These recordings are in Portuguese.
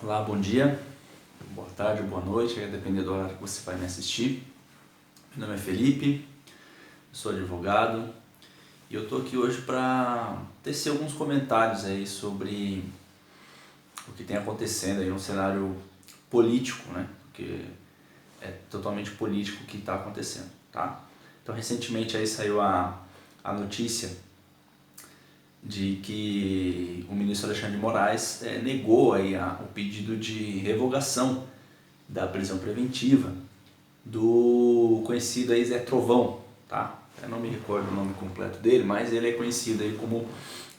Olá, bom dia, boa tarde, boa noite, vai depender do horário que você vai me assistir. Meu nome é Felipe, sou advogado e eu estou aqui hoje para tecer alguns comentários aí sobre o que tem acontecendo aí no cenário político, né? Porque é totalmente político o que está acontecendo, tá? Então, recentemente aí saiu a notícia de que o ministro Alexandre de Moraes negou aí o pedido de revogação da prisão preventiva do conhecido aí Zé Trovão, tá? Eu não me recordo o nome completo dele, mas ele é conhecido aí como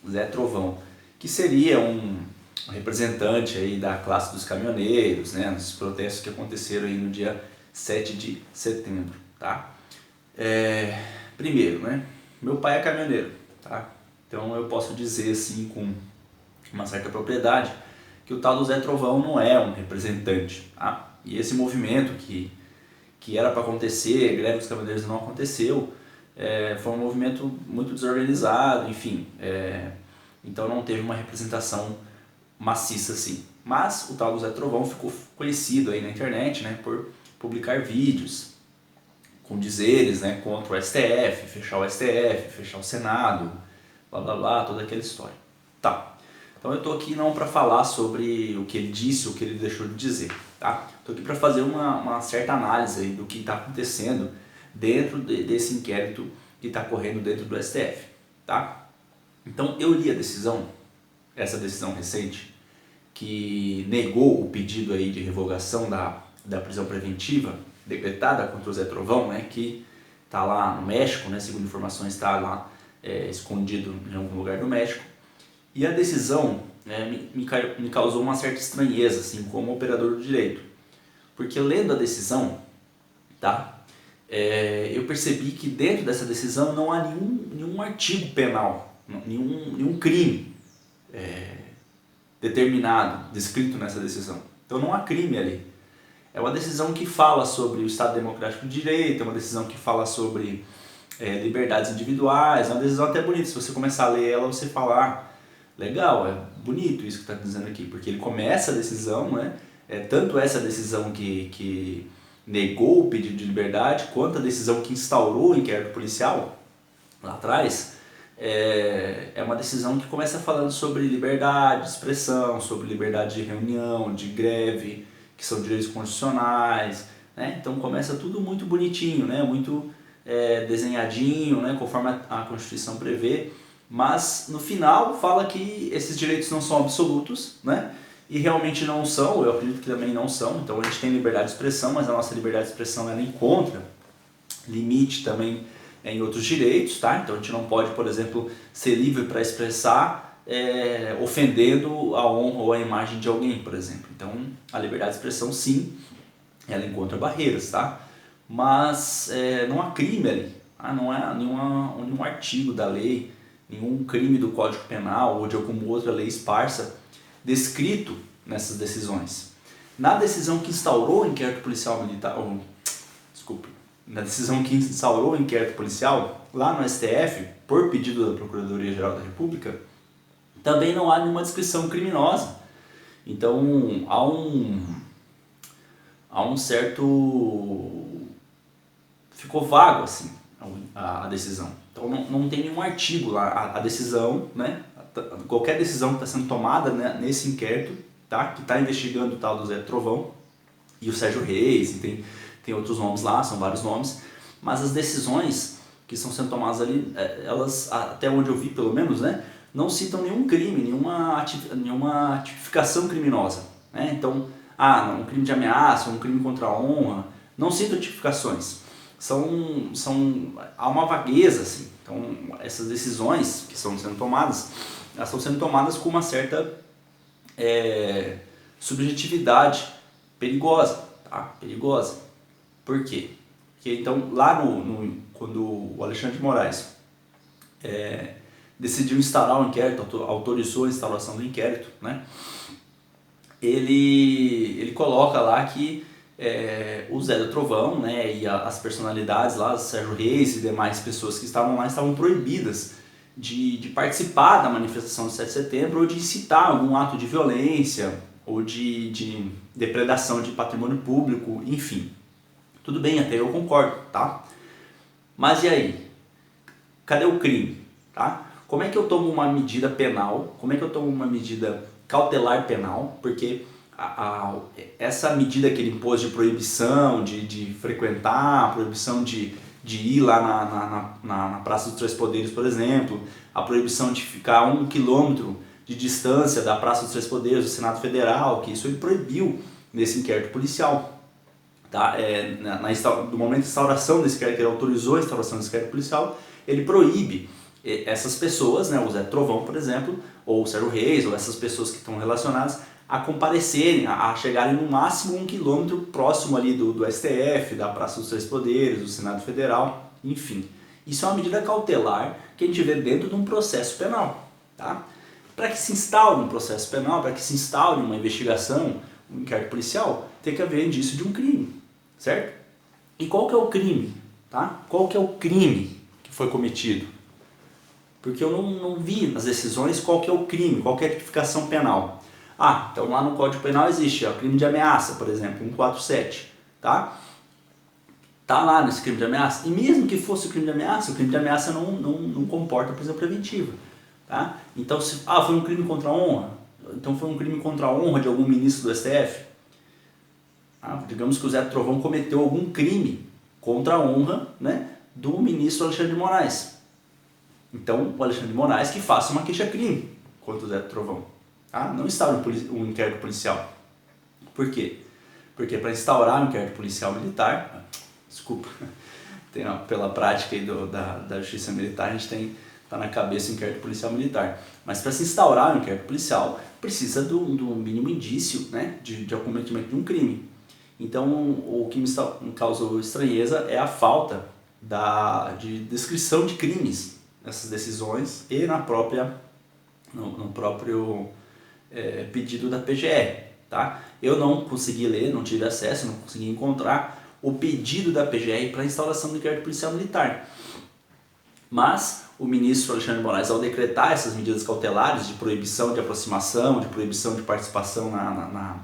Zé Trovão, que seria um representante aí da classe dos caminhoneiros, né, nos protestos que aconteceram aí no dia 7 de setembro, tá? Primeiro, né, meu pai é caminhoneiro, tá? Então eu posso dizer assim com uma certa propriedade que o tal do Zé Trovão não é um representante, tá? E esse movimento que era para acontecer, a greve dos caminhoneiros não aconteceu, foi um movimento muito desorganizado, enfim, então não teve uma representação maciça assim. Mas o tal do Zé Trovão ficou conhecido aí na internet, né, por publicar vídeos com dizeres, né, contra o STF, fechar o STF, fechar o Senado, blá blá blá, toda aquela história. Tá. Então eu estou aqui não para falar sobre o que ele disse ou o que ele deixou de dizer, tá? Estou aqui para fazer uma certa análise aí do que está acontecendo dentro desse inquérito que está correndo dentro do STF, tá? Então eu li a decisão, essa decisão recente, que negou o pedido aí de revogação da prisão preventiva decretada contra o Zé Trovão, né, que está lá no México, né, segundo informações está lá escondido em algum lugar do México. E a decisão me causou uma certa estranheza, assim, como operador do direito. Porque lendo a decisão, tá, eu percebi que dentro dessa decisão não há nenhum artigo penal, nenhum crime determinado, descrito nessa decisão. Então não há crime ali. É uma decisão que fala sobre o Estado Democrático de Direito, é uma decisão que fala sobre liberdades individuais, é uma decisão até bonita. Se você começar a ler ela, você fala, legal, é bonito isso que está dizendo aqui, porque ele começa a decisão, né? Tanto essa decisão que negou o pedido de liberdade, quanto a decisão que instaurou o inquérito policial, lá atrás, é uma decisão que começa falando sobre liberdade de expressão, sobre liberdade de reunião, de greve, que são direitos constitucionais, né? Então começa tudo muito bonitinho, né? Muito desenhadinho, né? Conforme a Constituição prevê, mas no final fala que esses direitos não são absolutos, né? E realmente não são, eu acredito que também não são. Então a gente tem liberdade de expressão, mas a nossa liberdade de expressão ela encontra limite também em outros direitos, tá? Então a gente não pode, por exemplo, ser livre para expressar ofendendo a honra ou a imagem de alguém, por exemplo. Então a liberdade de expressão sim, ela encontra barreiras, tá? Mas não há crime ali, tá? Não há nenhum artigo da lei, nenhum crime do Código Penal ou de alguma outra lei esparsa descrito nessas decisões. Na decisão que instaurou o inquérito policial militar, na decisão que instaurou o inquérito policial lá no STF, por pedido da Procuradoria-Geral da República, também não há nenhuma descrição criminosa. Então há um certo... ficou vago assim a decisão. Então não tem nenhum artigo lá, a decisão, né? Qualquer decisão que está sendo tomada, né, nesse inquérito, tá? Que está investigando o tal do Zé Trovão e o Sérgio Reis, e tem outros nomes lá, são vários nomes, mas as decisões que estão sendo tomadas ali, elas, até onde eu vi pelo menos, né, não citam nenhum crime, nenhuma tipificação criminosa, né? Então, um crime de ameaça, um crime contra a honra, não citam tipificações. Há uma vagueza, assim. Então, essas decisões que estão sendo tomadas, elas estão sendo tomadas com uma certa subjetividade perigosa, tá? Perigosa. Por quê? Porque então lá quando o Alexandre de Moraes decidiu instaurar o inquérito, autorizou a instauração do inquérito, né? Ele coloca lá que o Zé do Trovão, né, e as personalidades lá, Sérgio Reis e demais pessoas que estavam lá, estavam proibidas de participar da manifestação do 7 de setembro ou de incitar algum ato de violência ou de depredação de patrimônio público, enfim. Tudo bem, até eu concordo, tá? Mas e aí? Cadê o crime? Tá? Como é que eu tomo uma medida penal? Como é que eu tomo uma medida cautelar penal? Porque essa medida que ele impôs de proibição de frequentar, proibição de ir lá na Praça dos Três Poderes, por exemplo, a proibição de ficar a 1 quilômetro de distância da Praça dos Três Poderes, do Senado Federal, que isso ele proibiu nesse inquérito policial. Tá? Do momento de instauração desse inquérito, ele autorizou a instauração desse inquérito policial, ele proíbe essas pessoas, né, o Zé Trovão, por exemplo, ou o Sérgio Reis, ou essas pessoas que estão relacionadas, a comparecerem, a chegarem no máximo 1 quilômetro próximo ali do STF, da Praça dos Três Poderes, do Senado Federal, enfim. Isso é uma medida cautelar que a gente vê dentro de um processo penal. Tá? Para que se instaure um processo penal, para que se instaure uma investigação, um inquérito policial, tem que haver indício de um crime, certo? E qual que é o crime? Tá? Qual que é o crime que foi cometido? Porque eu não vi nas decisões qual que é o crime, qual que é a tipificação penal. Então lá no Código Penal existe o crime de ameaça, por exemplo, 147, tá? Tá lá nesse crime de ameaça. E mesmo que fosse o crime de ameaça não comporta prisão preventiva, tá? Então, foi um crime contra a honra, então foi um crime contra a honra de algum ministro do STF. Digamos que o Zé Trovão cometeu algum crime contra a honra, né, do ministro Alexandre de Moraes. Então, o Alexandre de Moraes que faça uma queixa-crime contra o Zé Trovão. Não instaura um inquérito policial. Por quê? Porque para instaurar um inquérito policial militar, pela prática aí da justiça militar, a gente tá na cabeça o inquérito policial militar. Mas para se instaurar um inquérito policial, precisa do mínimo indício, né, de cometimento de um crime. Então, o que me causou estranheza é a falta de descrição de crimes nessas decisões e no próprio pedido da PGR. Tá? Eu não consegui ler, não tive acesso, não consegui encontrar o pedido da PGR para a instauração do inquérito policial militar. Mas o ministro Alexandre de Moraes, ao decretar essas medidas cautelares de proibição de aproximação, de proibição de participação na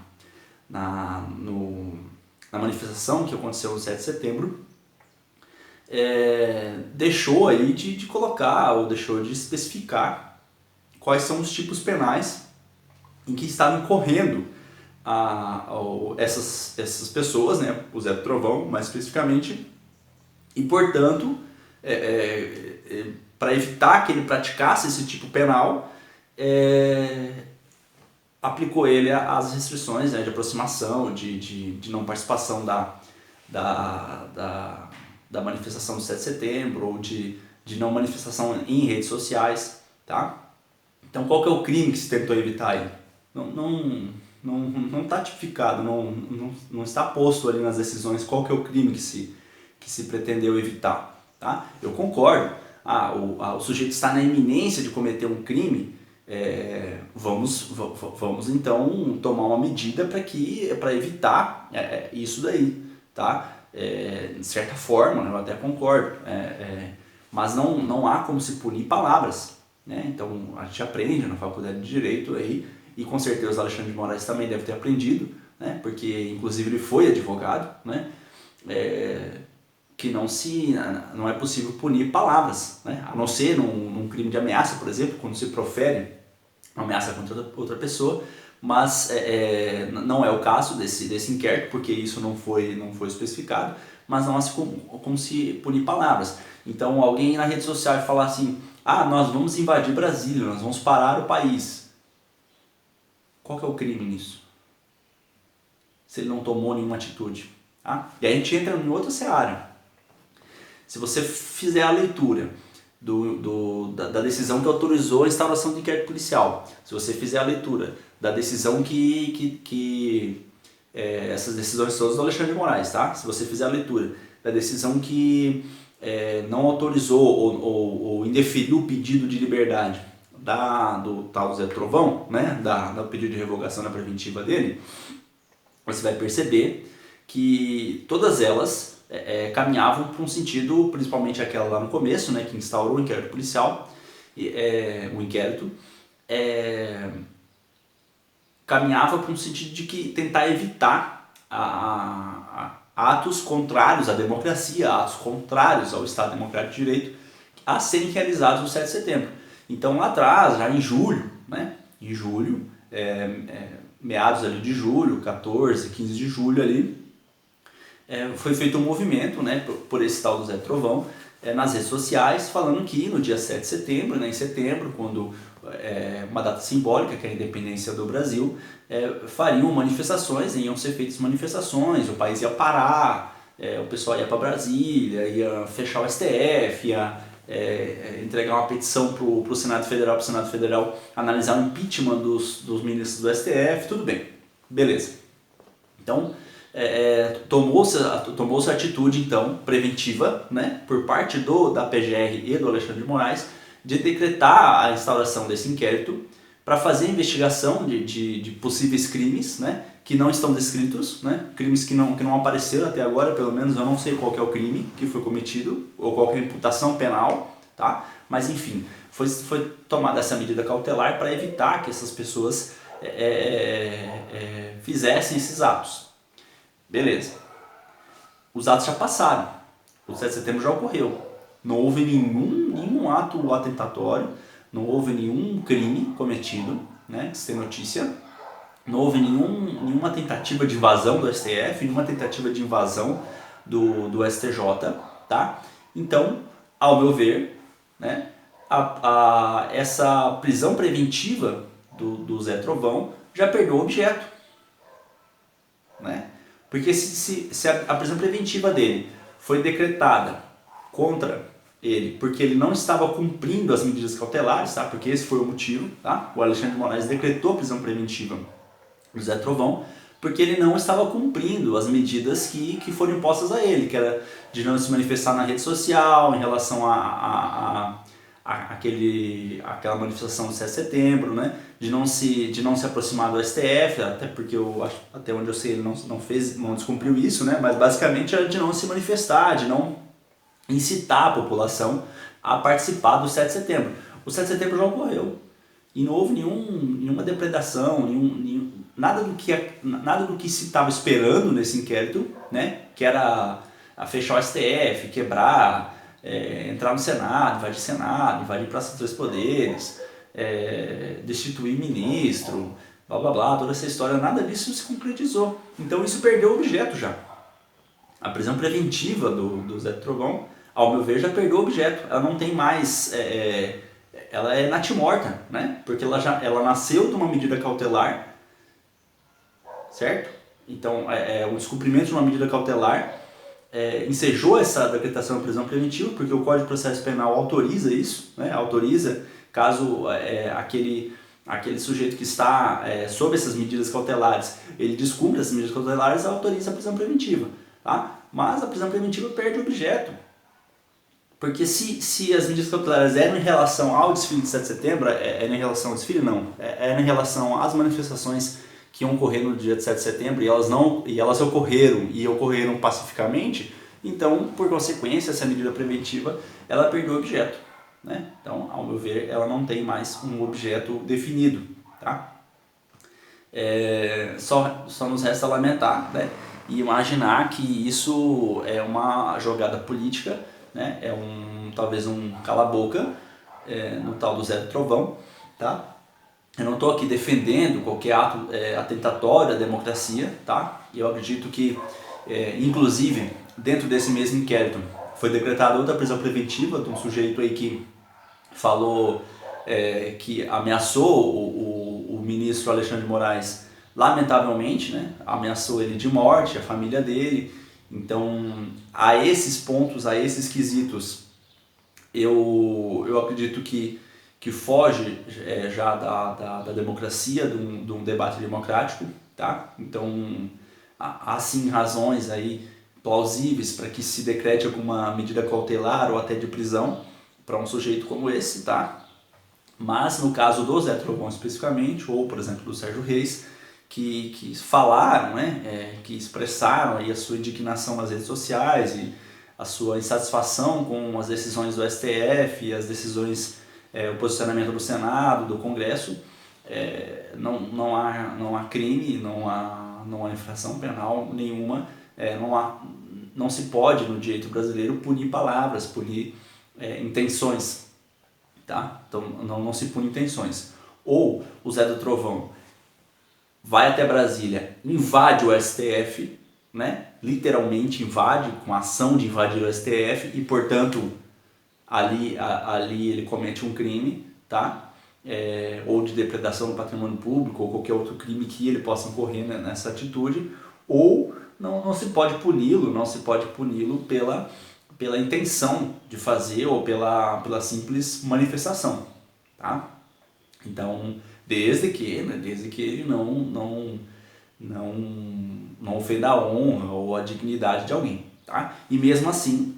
manifestação que aconteceu no 7 de setembro, deixou aí de colocar, ou deixou de especificar quais são os tipos penais em que estavam incorrendo essas pessoas, né, o Zé Trovão mais especificamente, e portanto, para evitar que ele praticasse esse tipo penal, aplicou ele as restrições, né, de aproximação, de não participação da manifestação do 7 de setembro, ou de não manifestação em redes sociais. Tá? Então, qual que é o crime que se tentou evitar aí? Não está tipificado, não está posto ali nas decisões qual que é o crime que se pretendeu evitar. Tá? Eu concordo, o sujeito está na iminência de cometer um crime, vamos então tomar uma medida para evitar isso daí. Tá? De certa forma, eu até concordo, mas não há como se punir palavras. Né? Então a gente aprende na faculdade de Direito aí, e com certeza o Alexandre de Moraes também deve ter aprendido, né? Porque inclusive ele foi advogado, né? Que não é possível punir palavras, né? A não ser num crime de ameaça, por exemplo, quando se profere uma ameaça contra outra pessoa, mas não é o caso desse inquérito, porque isso não foi especificado, mas não há como se punir palavras. Então alguém na rede social falar assim, nós vamos invadir Brasília, nós vamos parar o país. Qual que é o crime nisso? Se ele não tomou nenhuma atitude. Tá? E aí a gente entra em outra seara. Se você fizer a leitura da decisão que autorizou a instauração do inquérito policial, se você fizer a leitura da decisão essas decisões todas do Alexandre de Moraes, tá? Se você fizer a leitura da decisão que não autorizou ou indeferiu o pedido de liberdade do tal Zé Trovão, né, do pedido de revogação da preventiva dele, você vai perceber que todas elas caminhavam para um sentido, principalmente aquela lá no começo, né, que instaurou o inquérito policial, caminhava para um sentido de que tentar evitar atos contrários à democracia, atos contrários ao Estado Democrático de Direito a serem realizados no 7 de setembro. Então lá atrás, já em julho, né? Em julho, meados ali de julho, 14, 15 de julho ali, foi feito um movimento, né, por esse tal do Zé Trovão, nas redes sociais, falando que no dia 7 de setembro, né, em setembro, quando uma data simbólica, que é a independência do Brasil, fariam manifestações, iam ser feitas manifestações, o país ia parar, o pessoal ia para Brasília, ia fechar o STF, ia entregar uma petição para o Senado Federal analisar o impeachment dos ministros do STF, tudo bem, beleza. Então, tomou-se a atitude então preventiva, né, por parte da PGR e do Alexandre de Moraes de decretar a instauração desse inquérito para fazer a investigação de possíveis crimes, né, que não estão descritos, né, crimes que não apareceram até agora, pelo menos eu não sei qual que é o crime que foi cometido ou qual que é a imputação penal, tá? Mas enfim, foi tomada essa medida cautelar para evitar que essas pessoas fizessem esses atos. Beleza. Os atos já passaram. O 7 de setembro já ocorreu. Não houve nenhum ato atentatório, não houve nenhum crime cometido, né, que se tem notícia. Não houve nenhuma tentativa de invasão do STF, nenhuma tentativa de invasão do STJ, tá? Então, ao meu ver, né, essa prisão preventiva do Zé Trovão já perdeu o objeto, né? Porque se a prisão preventiva dele foi decretada contra ele porque ele não estava cumprindo as medidas cautelares, tá? Porque esse foi o motivo, tá? O Alexandre de Moraes decretou a prisão preventiva do Zé Trovão porque ele não estava cumprindo as medidas que foram impostas a ele, que era de não se manifestar na rede social em relação aquela manifestação do 7 de setembro, né? de não se aproximar do STF, até porque até onde eu sei ele não descumpriu isso, né? Mas basicamente era de não se manifestar, de não incitar a população a participar do 7 de setembro. O 7 de setembro já ocorreu e não houve nenhuma depredação, nada do que se estava esperando nesse inquérito, né? Que era fechar o STF, quebrar, entrar no Senado, invadir Praça dos Três Poderes, destituir ministro, blá blá blá, toda essa história, nada disso se concretizou. Então isso perdeu o objeto já. A prisão preventiva do Zé Trovão, ao meu ver, já perdeu o objeto. Ela não tem mais, ela é natimorta, né? Porque ela nasceu de uma medida cautelar, certo? Então, o descumprimento de uma medida cautelar ensejou essa decretação de prisão preventiva, porque o Código de Processo Penal autoriza isso, né? Autoriza, caso aquele sujeito que está sob essas medidas cautelares, ele descumpre essas medidas cautelares, autoriza a prisão preventiva, tá? Mas a prisão preventiva perde o objeto, porque se as medidas cautelares eram em relação ao desfile de 7 de setembro, era em relação ao desfile? Não, era em relação às manifestações que iam ocorrer no dia de 7 de setembro e elas ocorreram pacificamente, então, por consequência, essa medida preventiva, ela perdeu o objeto, né? Então, ao meu ver, ela não tem mais um objeto definido, tá? Só nos resta lamentar, né? E imaginar que isso é uma jogada política, né? Talvez um cala-boca no tal do Zé Trovão, tá? Eu não estou aqui defendendo qualquer ato atentatório à democracia, tá? E eu acredito que, inclusive, dentro desse mesmo inquérito, foi decretada outra prisão preventiva de um sujeito aí que falou que ameaçou o ministro Alexandre de Moraes, lamentavelmente, né? Ameaçou ele de morte, a família dele. Então, a esses pontos, a esses quesitos, eu acredito que foge já da democracia, de um debate democrático, tá? Então, há sim razões aí plausíveis para que se decrete alguma medida cautelar ou até de prisão para um sujeito como esse, tá? Mas no caso do Zé Trovão especificamente, ou por exemplo do Sérgio Reis, que falaram, né, que expressaram aí a sua indignação nas redes sociais e a sua insatisfação com as decisões do STF, as decisões, o posicionamento do Senado, do Congresso, não há crime, não há infração penal nenhuma, não se pode no direito brasileiro punir palavras, punir intenções, tá? Então não se pune intenções. Ou o Zé do Trovão vai até Brasília, invade o STF, né? Literalmente invade, com a ação de invadir o STF, e portanto ali ele comete um crime, tá? Ou de depredação do patrimônio público, ou qualquer outro crime que ele possa incorrer nessa atitude, ou não se pode puni-lo pela intenção de fazer ou pela simples manifestação, tá? Então, desde que ele não ofenda a honra ou a dignidade de alguém, tá? E mesmo assim,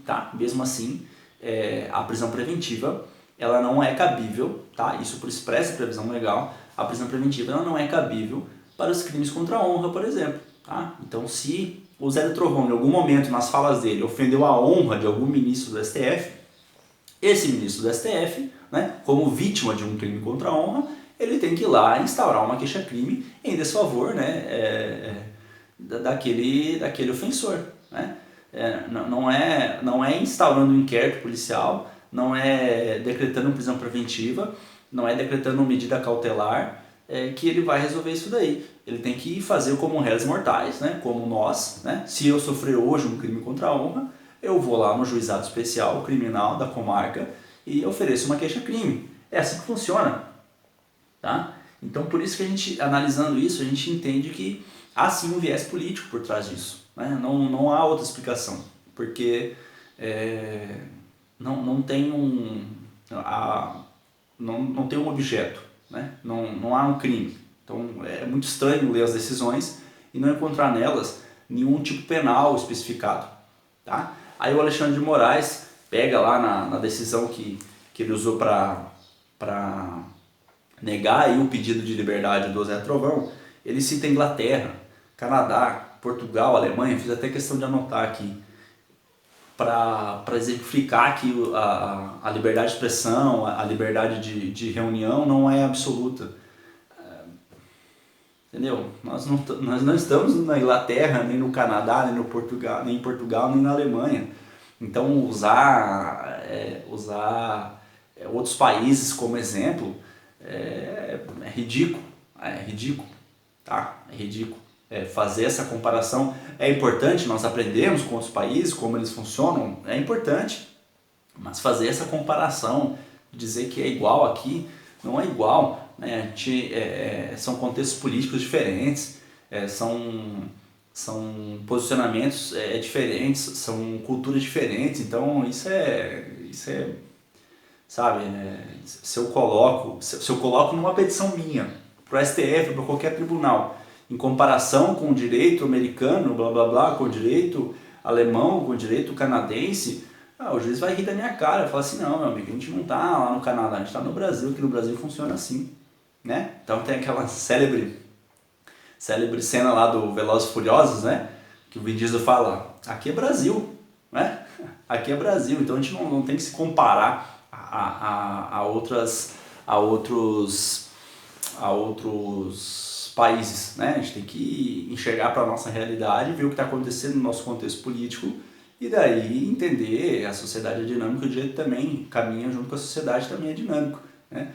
a prisão preventiva ela não é cabível, tá? Isso por expressa previsão legal, a prisão preventiva ela não é cabível para os crimes contra a honra, por exemplo, tá? Então, se o Zé do Trovão, em algum momento nas falas dele, ofendeu a honra de algum ministro do STF, esse ministro do STF, né, como vítima de um crime contra a honra, ele tem que ir lá instaurar uma queixa-crime em desfavor, né, daquele ofensor, né? Não é instaurando um inquérito policial, não é decretando prisão preventiva, não é decretando medida cautelar que ele vai resolver isso daí. Ele tem que fazer como réis mortais, né? Como nós, né? Se eu sofrer hoje um crime contra a honra, eu vou lá no juizado especial criminal da comarca e ofereço uma queixa-crime. É assim que funciona, tá? Então, por isso que a gente, analisando isso, a gente entende que há sim um viés político por trás disso, né? Não há outra explicação, porque não tem não tem um objeto, né? Não há um crime. Então é muito estranho ler as decisões e não encontrar nelas nenhum tipo penal especificado, tá? Aí o Alexandre de Moraes pega lá na decisão que ele usou para negar aí o pedido de liberdade do Zé Trovão, ele cita Inglaterra, Canadá, Portugal, Alemanha, fiz até questão de anotar aqui, para exemplificar que a liberdade de expressão, a liberdade de reunião não é absoluta. Entendeu? Nós não estamos na Inglaterra, nem no Canadá, nem em Portugal, nem na Alemanha. Então usar outros países como exemplo é ridículo. É ridículo, tá? É ridículo. Fazer essa comparação é importante, nós aprendemos com outros países, como eles funcionam, é importante, mas fazer essa comparação, dizer que é igual aqui, não é igual, né? São contextos políticos diferentes, são posicionamentos diferentes, são culturas diferentes, então isso é sabe, se eu coloco numa petição minha, para o STF, para qualquer tribunal, em comparação com o direito americano, blá blá blá, com o direito alemão, com o direito canadense, o juiz vai rir da minha cara, fala assim, não, meu amigo, a gente não está lá no Canadá, a gente está no Brasil, que no Brasil funciona assim, né? Então tem aquela célebre cena lá do Velozes e Furiosos, né? Que o Vin Diesel fala, aqui é Brasil, né? Aqui é Brasil, então a gente não tem que se comparar a outros países, né? A gente tem que enxergar para a nossa realidade, ver o que está acontecendo no nosso contexto político e daí entender a sociedade é dinâmica, o direito também caminha junto com a sociedade, também é dinâmico, né?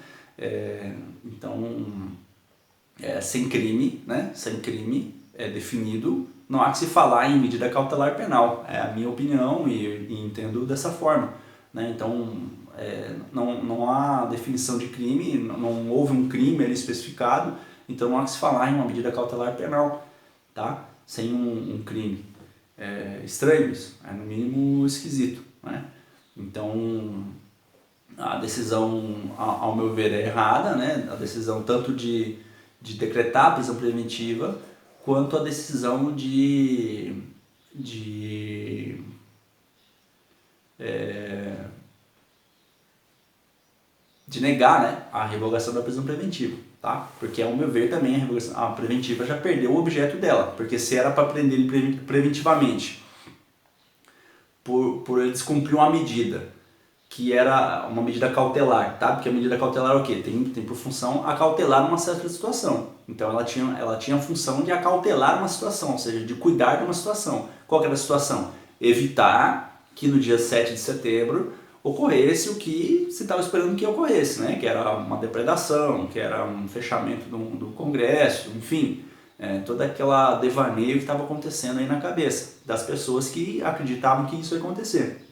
Então, sem crime, né? Sem crime definido, não há que se falar em medida cautelar penal, é a minha opinião e entendo dessa forma, né? Então, não há definição de crime, não houve um crime ali especificado, então não há que se falar em uma medida cautelar penal, tá? Sem um crime. Estranho isso, no mínimo esquisito, né? Então a decisão, ao meu ver, é errada, né? A decisão tanto de decretar a prisão preventiva, quanto a decisão de negar, né, a revogação da prisão preventiva, tá? Porque, ao meu ver, também a preventiva já perdeu o objeto dela, porque se era para prender ele preventivamente por ele descumprir uma medida, que era uma medida cautelar, tá? Porque a medida cautelar é o quê? Tem por função acautelar uma certa situação. Então ela tinha a função de acautelar uma situação, ou seja, de cuidar de uma situação. Qual que era a situação? Evitar que no dia 7 de setembro ocorresse o que se estava esperando que ocorresse, né? Que era uma depredação, que era um fechamento do Congresso, enfim, toda aquela devaneio que estava acontecendo aí na cabeça das pessoas que acreditavam que isso ia acontecer.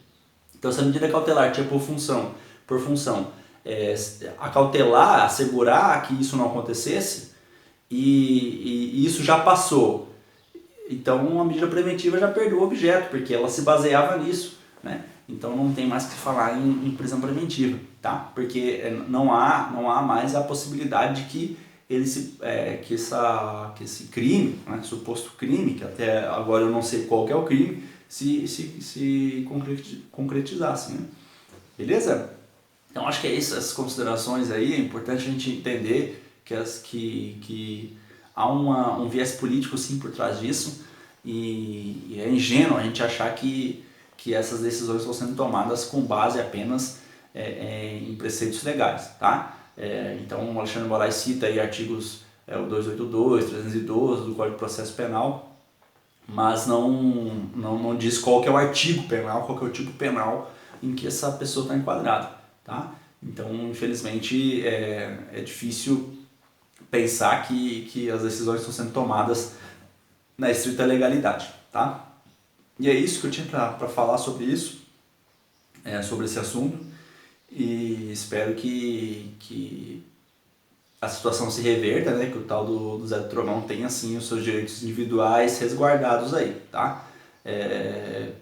Então essa medida cautelar tinha por função acautelar, assegurar que isso não acontecesse e isso já passou. Então a medida preventiva já perdeu o objeto, porque ela se baseava nisso, né? Então não tem mais que falar em prisão preventiva, tá? Porque não há mais a possibilidade de que que esse crime, né, suposto crime, que até agora eu não sei qual que é o crime, se concretizasse, né? Beleza? Então acho que é isso, essas considerações aí, é importante a gente entender que há um viés político sim por trás disso e é ingênuo a gente achar que essas decisões estão sendo tomadas com base apenas em preceitos legais, tá? Então o Alexandre de Moraes cita aí artigos o 282, 312 do Código de Processo Penal, mas não diz qual que é o artigo penal, qual que é o tipo penal em que essa pessoa está enquadrada, tá? Então, infelizmente, é difícil pensar que as decisões estão sendo tomadas na estrita legalidade, tá? E é isso que eu tinha para falar sobre isso, sobre esse assunto, e espero que a situação se reverta, né, que o tal do Zé do Trovão tenha assim os seus direitos individuais resguardados aí, tá?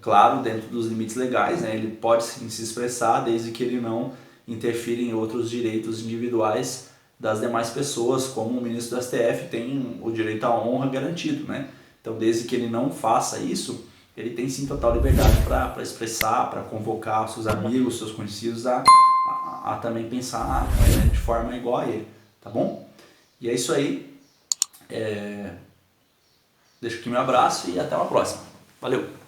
Claro, dentro dos limites legais, né, ele pode sim se expressar desde que ele não interfira em outros direitos individuais das demais pessoas, como o ministro do STF tem o direito à honra garantido, né? Então, desde que ele não faça isso, ele tem sim total liberdade para expressar, para convocar seus amigos, seus conhecidos a também pensar de forma igual a ele, tá bom? E é isso aí, deixo aqui meu abraço e até uma próxima. Valeu!